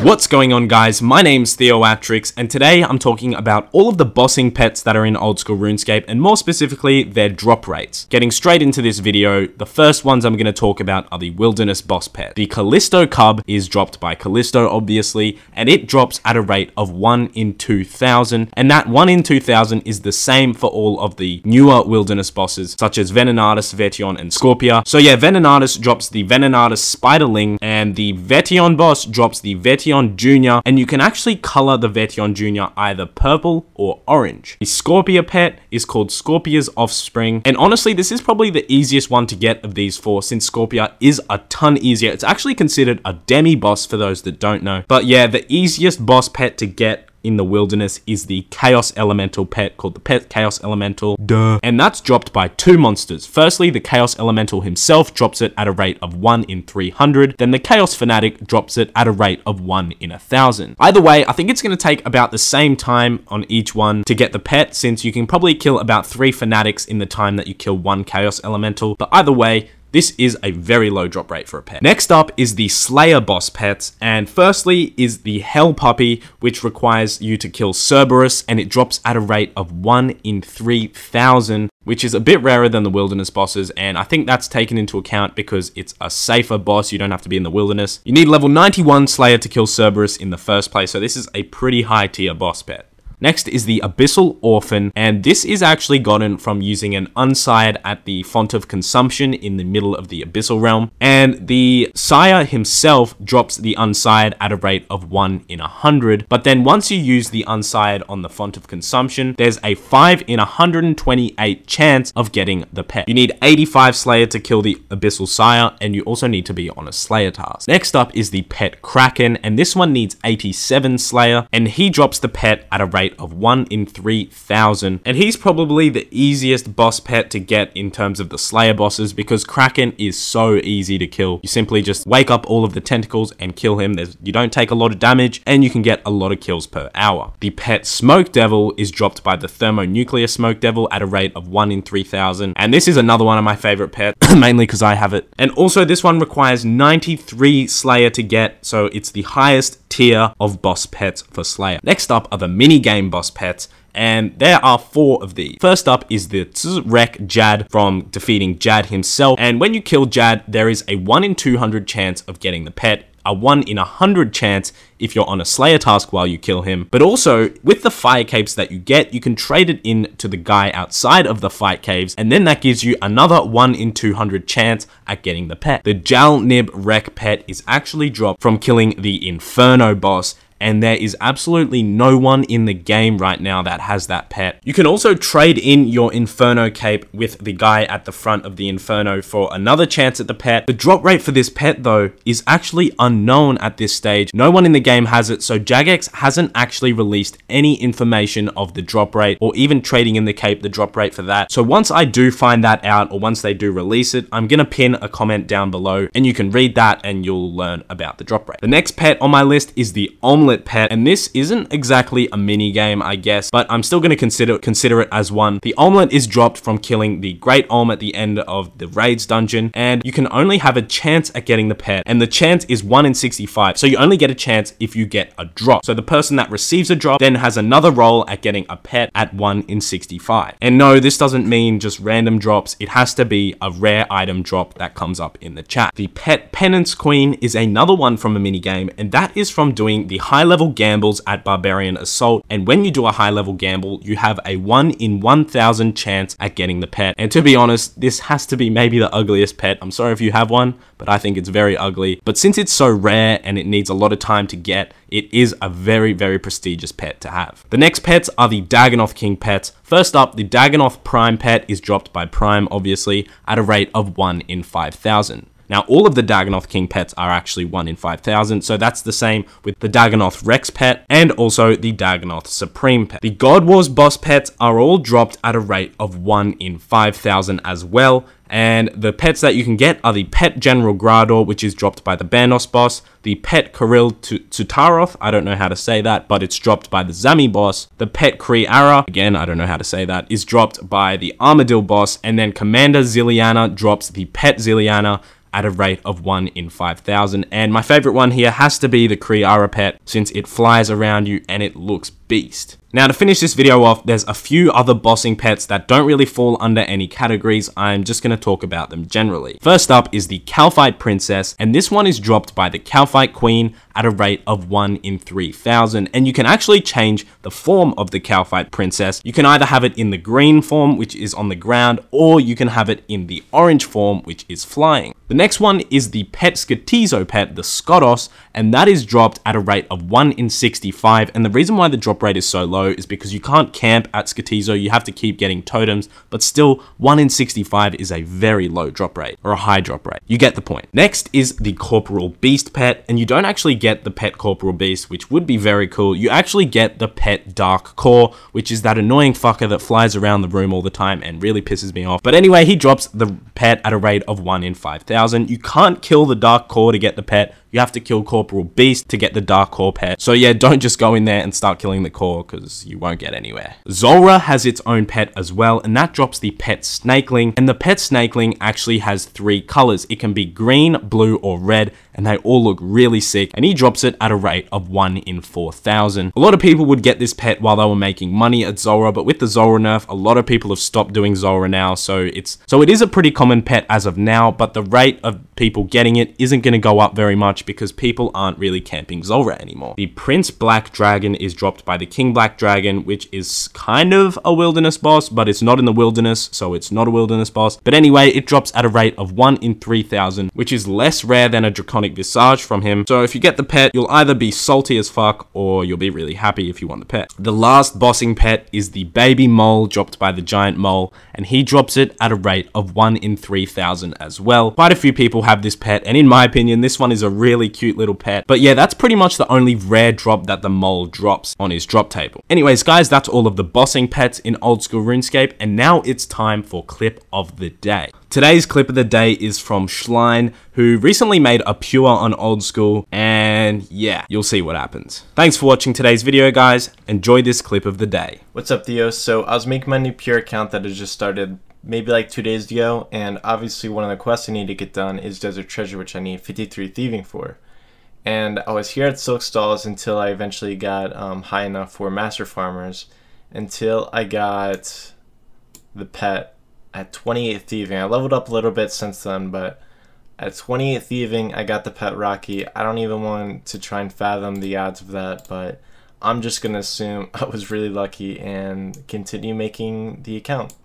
What's going on, guys? My name's Theoatrix, and today I'm talking about all of the bossing pets that are in Old School RuneScape, and more specifically, their drop rates. Getting straight into this video, the first ones I'm going to talk about are the Wilderness boss pet. The Callisto Cub is dropped by Callisto, obviously, and it drops at a rate of 1 in 2,000, and that 1 in 2,000 is the same for all of the newer Wilderness bosses, such as Venenatis, Vetion, and Scorpia. So yeah, Venenatis drops the Venenatis Spiderling, and the Vetion boss drops the Vetion Jr., and you can actually color the Vetion Jr. either purple or orange. The Scorpia pet is called Scorpia's Offspring, and honestly, this is probably the easiest one to get of these four, since Scorpia is a ton easier. It's actually considered a demi-boss for those that don't know. But yeah, the easiest boss pet to get in the Wilderness is the Chaos Elemental pet, called the Pet Chaos Elemental. Duh. And that's dropped by two monsters. Firstly, the Chaos Elemental himself drops it at a rate of 1 in 300. Then the Chaos Fanatic drops it at a rate of 1 in 1,000. Either way, I think it's going to take about the same time on each one to get the pet, since you can probably kill about 3 Fanatics in the time that you kill 1 Chaos Elemental. But either way, this is a very low drop rate for a pet. Next up is the Slayer boss pets, and firstly is the Hellpuppy, which requires you to kill Cerberus, and it drops at a rate of 1 in 3,000, which is a bit rarer than the Wilderness bosses, and I think that's taken into account because it's a safer boss. You don't have to be in the Wilderness. You need level 91 Slayer to kill Cerberus in the first place, so this is a pretty high tier boss pet. Next is the Abyssal Orphan, and this is actually gotten from using an Unsired at the font of consumption in the middle of the Abyssal realm, and the sire himself drops the Unsired at a rate of 1 in 100, but then once you use the Unsired on the font of consumption, there's a 5 in 128 chance of getting the pet. You need 85 Slayer to kill the Abyssal Sire, and you also need to be on a Slayer task. Next up is the pet Kraken, and this one needs 87 Slayer, and he drops the pet at a rate of 1 in 3,000, and he's probably the easiest boss pet to get in terms of the Slayer bosses, because Kraken is so easy to kill. You simply just wake up all of the tentacles and kill him. You don't take a lot of damage, and you can get a lot of kills per hour. The pet Smoke Devil is dropped by the Thermonuclear Smoke Devil at a rate of 1 in 3,000, and this is another one of my favorite pets, mainly because I have it. And also this one requires 93 Slayer to get, so it's the highest tier of boss pets for Slayer. Next up are the minigame boss pets, and there are 4 of these. First up is the Tzrek Jad from defeating Jad himself, and when you kill Jad, there is a 1 in 200 chance of getting the pet, a 1 in 100 chance if you're on a Slayer task while you kill him. But also, with the fire caves that you get, you can trade it in to the guy outside of the fight caves, and then that gives you another 1 in 200 chance at getting the pet. The Jal-Nib-Rek pet is actually dropped from killing the Inferno boss, and there is absolutely no one in the game right now that has that pet. You can also trade in your Inferno cape with the guy at the front of the Inferno for another chance at the pet. The drop rate for this pet, though, is actually unknown at this stage. No one in the game has it, so Jagex hasn't actually released any information of the drop rate, or even trading in the cape, the drop rate for that. So once I do find that out, or once they do release it, I'm gonna pin a comment down below, and you can read that and you'll learn about the drop rate. The next pet on my list is the Omelette pet, and this isn't exactly a mini game, I guess, but I'm still going to consider it as one. The Omelette is dropped from killing the Great Olm at the end of the Raids dungeon, and you can only have a chance at getting the pet, and the chance is 1 in 65, so you only get a chance if you get a drop. So the person that receives a drop then has another roll at getting a pet at 1 in 65. And no, this doesn't mean just random drops. It has to be a rare item drop that comes up in the chat. The pet Penance Queen is another one from a mini game, and that is from doing the high level gambles at Barbarian Assault, and when you do a high level gamble, you have a 1 in 1,000 chance at getting the pet. And to be honest, this has to be maybe the ugliest pet. I'm sorry if you have one, but I think it's very ugly. But since it's so rare and it needs a lot of time to get, it is a very, very prestigious pet to have. The next pets are the Dagannoth King pets. First up, the Dagannoth Prime pet is dropped by Prime, obviously, at a rate of 1 in 5,000. Now, all of the Dagannoth King pets are actually 1 in 5,000, so that's the same with the Dagannoth Rex pet and also the Dagannoth Supreme pet. The God Wars boss pets are all dropped at a rate of 1 in 5,000 as well, and the pets that you can get are the pet General Graardor, which is dropped by the Dagannoth boss, the pet K'ril Tsutsaroth, I don't know how to say that, but it's dropped by the Zami boss, the pet K'ril, again, I don't know how to say that, is dropped by the Armadillo boss, and then Commander Ziliana drops the pet Ziliana at a rate of 1 in 5,000. And my favorite one here has to be the K'ril pet, since it flies around you and it looks beast. Now, to finish this video off, there's a few other bossing pets that don't really fall under any categories. I'm just going to talk about them generally. First up is the Kalphite Princess, and this one is dropped by the Kalphite Queen at a rate of 1 in 3,000. And you can actually change the form of the Kalphite Princess. You can either have it in the green form, which is on the ground, or you can have it in the orange form, which is flying. The next one is the pet Skatizo pet, the Skotos, and that is dropped at a rate of 1 in 65. And the reason why the drop rate is so low is because you can't camp at Skatizo, you have to keep getting totems, but still 1 in 65 is a very low drop rate, or a high drop rate. You get the point. Next is the Corporal Beast pet, and you don't actually get the pet Corporal Beast, which would be very cool. You actually get the pet Dark Core, which is that annoying fucker that flies around the room all the time and really pisses me off. But anyway, he drops the pet at a rate of 1 in 5,000. You can't kill the Dark Core to get the pet. You have to kill Corporal Beast to get the Dark Core pet. So yeah, don't just go in there and start killing the core, because you won't get anywhere. Zulrah has its own pet as well, and that drops the pet Snakeling. And the pet Snakeling actually has 3 colors. It can be green, blue, or red, and they all look really sick. And he drops it at a rate of 1 in 4,000. A lot of people would get this pet while they were making money at Zulrah, but with the Zulrah nerf, a lot of people have stopped doing Zulrah now. So it is a pretty common pet as of now, but the rate of people getting it isn't going to go up very much because people aren't really camping Zulrah anymore. The Prince Black Dragon is dropped by the King Black Dragon, which is kind of a wilderness boss, but it's not in the wilderness, so it's not a wilderness boss. But anyway, it drops at a rate of 1 in 3,000, which is less rare than a Draconic Visage from him. So if you get the pet, you'll either be salty as fuck, or you'll be really happy if you want the pet. The last bossing pet is the Baby Mole, dropped by the Giant Mole, and he drops it at a rate of 1 in 3,000 as well. Quite a few people have this pet, and in my opinion, this one is a really cute little pet. But yeah, that's pretty much the only rare drop that the mole drops on his drop table. Anyways, guys, that's all of the bossing pets in Old School RuneScape, and now it's time for clip of the day. Today's clip of the day is from Schline, who recently made a pure on Old School, and yeah, you'll see what happens. Thanks for watching today's video, guys. Enjoy this clip of the day. What's up, Theo? So I was making my new pure account that has just started maybe like 2 days ago, and obviously one of the quests I need to get done is Desert Treasure, which I need 53 thieving for. And I was here at Silk Stalls until I eventually got high enough for Master Farmers, until I got the pet at 28 thieving. I leveled up a little bit since then, but at 28 thieving I got the pet Rocky. I don't even want to try and fathom the odds of that, but I'm just gonna assume I was really lucky and continue making the account.